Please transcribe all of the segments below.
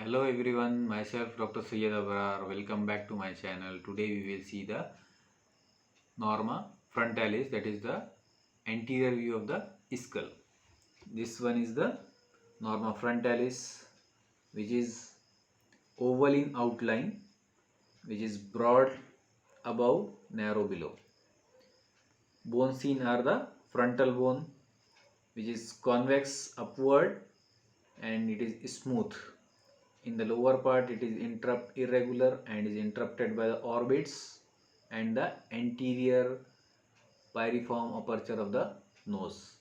Hello everyone, myself Dr. Syed Abrar. Welcome back to my channel. Today we will see the norma frontalis, that is the anterior view of the skull. This one is the norma frontalis, which is oval in outline, which is broad above, narrow below. Bones seen are the frontal bone, which is convex upward and it is smooth. In the lower part it is irregular and is interrupted by the orbits and the anterior piriform aperture of the nose.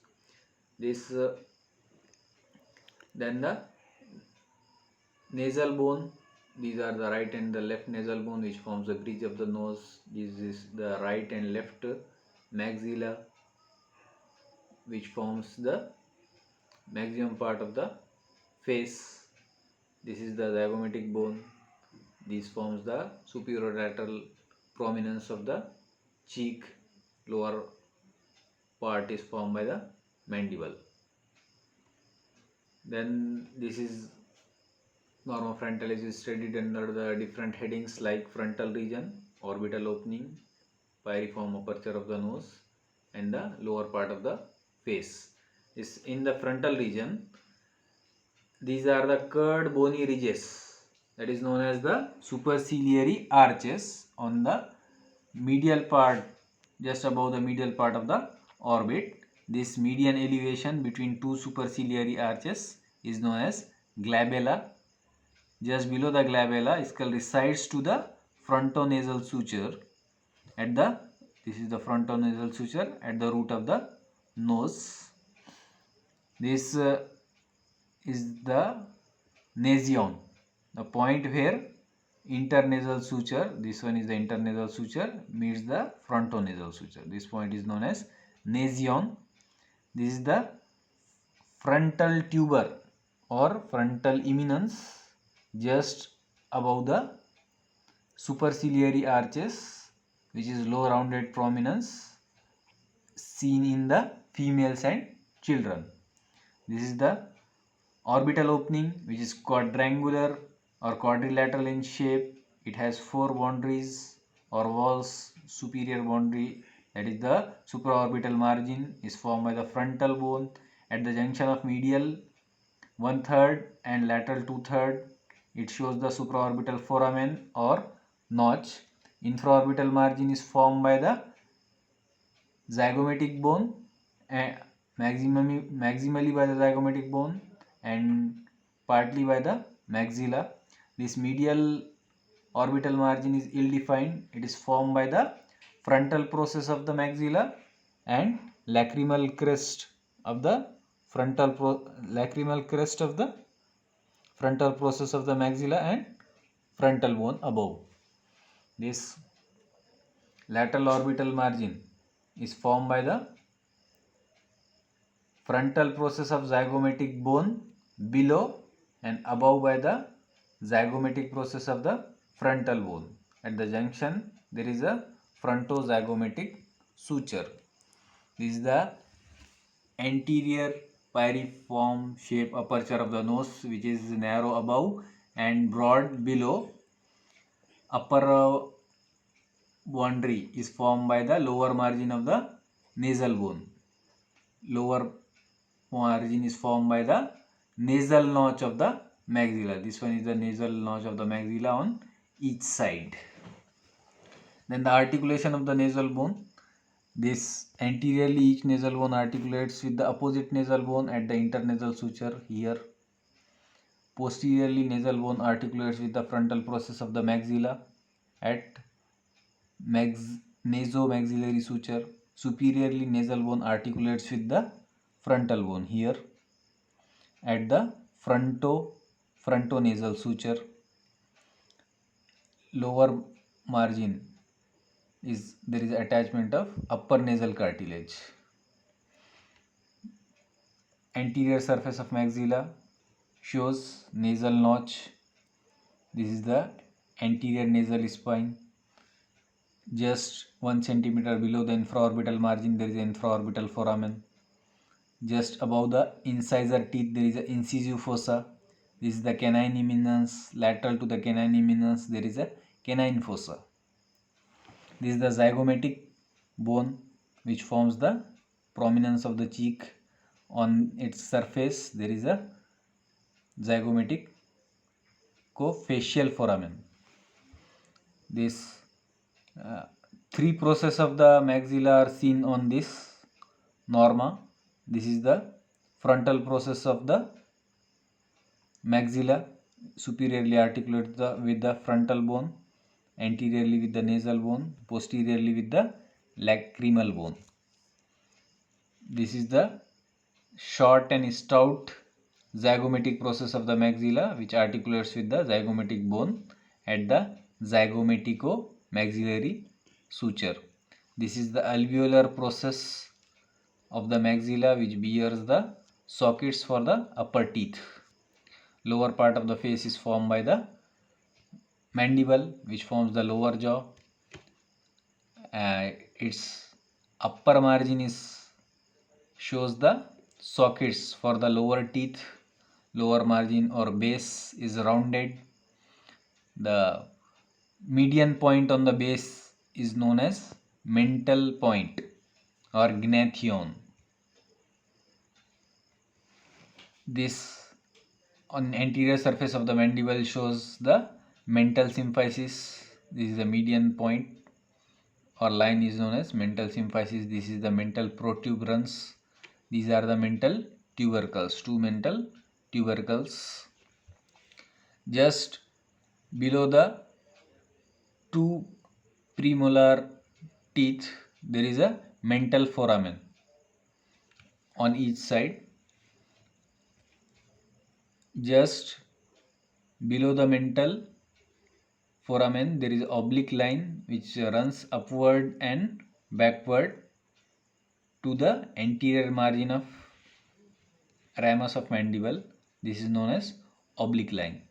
Then the nasal bone, these are the right and the left nasal bone which forms the bridge of the nose. This is the right and left maxilla which forms the maximum part of the face. This is the zygomatic bone. This forms the superior lateral prominence of the cheek. Lower part is formed by the mandible. Then this is norma frontalis is studied under the different headings like frontal region, orbital opening, piriform aperture of the nose, and the lower part of the face. In the frontal region, these are the curved bony ridges, that is known as the superciliary arches on the medial part, just above the medial part of the orbit. This median elevation between two superciliary arches is known as glabella. Just below the glabella, skull resides to the frontonasal suture at the, this is the frontonasal suture at the root of the nose. This is the nasion, the point where internasal suture, this one is the internasal suture, meets the frontonasal suture. This point is known as nasion. This is the frontal tuber or frontal eminence just above the superciliary arches, which is low rounded prominence seen in the females and children. This is the orbital opening, which is quadrangular or quadrilateral in shape. It has four boundaries or walls. Superior boundary, that is the supraorbital margin, is formed by the frontal bone at the junction of medial 1/3 and lateral 2/3. It shows the supraorbital foramen or notch. Infraorbital margin is formed by the zygomatic bone, maximally by the zygomatic bone and partly by the maxilla. This medial orbital margin is ill defined. It is formed by the frontal process of the maxilla and lacrimal crest of the frontal process of the maxilla and frontal bone above. This lateral orbital margin is formed by the frontal process of zygomatic bone below and above by the zygomatic process of the frontal bone. At the junction there is a frontozygomatic suture. This is the anterior piriform shape aperture of the nose, which is narrow above and broad below. Upper boundary is formed by the lower margin of the nasal bone. Lower margin is formed by the nasal notch of the maxilla. This one is the nasal notch of the maxilla on each side. Then the articulation of the nasal bone. This anteriorly each nasal bone articulates with the opposite nasal bone at the internasal suture here. Posteriorly nasal bone articulates with the frontal process of the maxilla at nasomaxillary suture. Superiorly nasal bone articulates with the frontal bone here at the frontonasal suture. Lower margin is there is attachment of upper nasal cartilage. Anterior surface of maxilla shows nasal notch. This is the anterior nasal spine. Just 1 centimeter below the infraorbital margin there is an infraorbital foramen. Just above the incisor teeth there is an incisive fossa This is the canine eminence. Lateral to the canine eminence there is a canine fossa. This is the zygomatic bone which forms the prominence of the cheek. On its surface there is a zygomatic facial foramen. This three processes of the maxilla are seen on this norma. This is the frontal process of the maxilla, superiorly articulated with the frontal bone, anteriorly with the nasal bone, posteriorly with the lacrimal bone. This is the short and stout zygomatic process of the maxilla which articulates with the zygomatic bone at the zygomatico-maxillary suture. This is the alveolar process of the maxilla which bears the sockets for the upper teeth. Lower part of the face is formed by the mandible which forms the lower jaw. Its upper margin shows the sockets for the lower teeth. Lower margin or base is rounded. The median point on the base is known as mental point or gnathion. This on anterior surface of the mandible shows the mental symphysis. This is the median point or line is known as mental symphysis. This is the mental protuberance. These are the mental tubercles, two mental tubercles. Just below the two premolar teeth there is a mental foramen on each side. Just below the mental foramen there is an oblique line which runs upward and backward to the anterior margin of ramus of mandible. This is known as oblique line.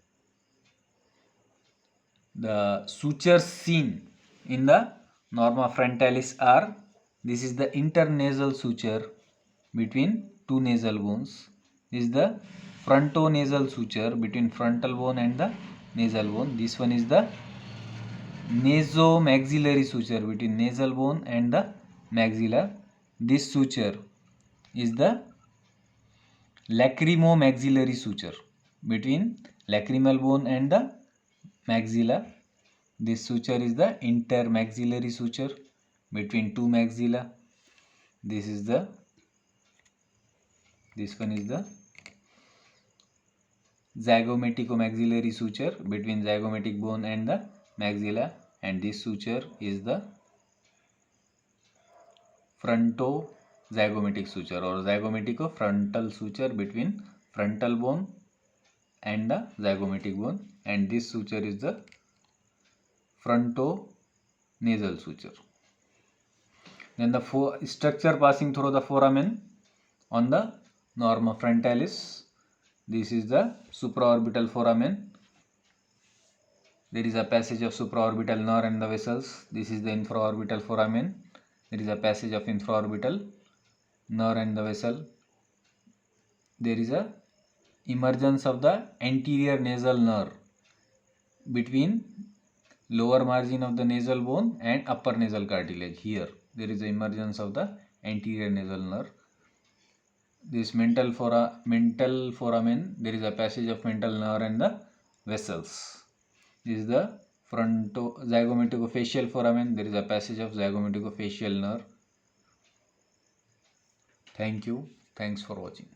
The sutures seen in the norma frontalis are, this is the internasal suture between two nasal bones. This is the frontonasal suture between frontal bone and the nasal bone. This one is the nasomaxillary suture between nasal bone and the maxilla. This suture is the lacrimomaxillary suture between lacrimal bone and the maxilla. This suture is the intermaxillary suture between two maxilla. This one is the zygomatico-maxillary suture between zygomatic bone and the maxilla, and this suture is the fronto-zygomatic suture or zygomatico-frontal suture between frontal bone and the zygomatic bone, and this suture is the frontonasal suture. Then the structure passing through the foramen on the norma frontalis. This is the supraorbital foramen. There is a passage of supraorbital nerve and the vessels. This is the infraorbital foramen. There is a passage of infraorbital nerve and the vessel. There is a emergence of the anterior nasal nerve between lower margin of the nasal bone and upper nasal cartilage. Here there is a emergence of the anterior nasal nerve. This mental foramen, there is a passage of mental nerve and the vessels. This is the zygomatico-facial foramen. There is a passage of zygomatico-facial nerve. Thank you. Thanks for watching.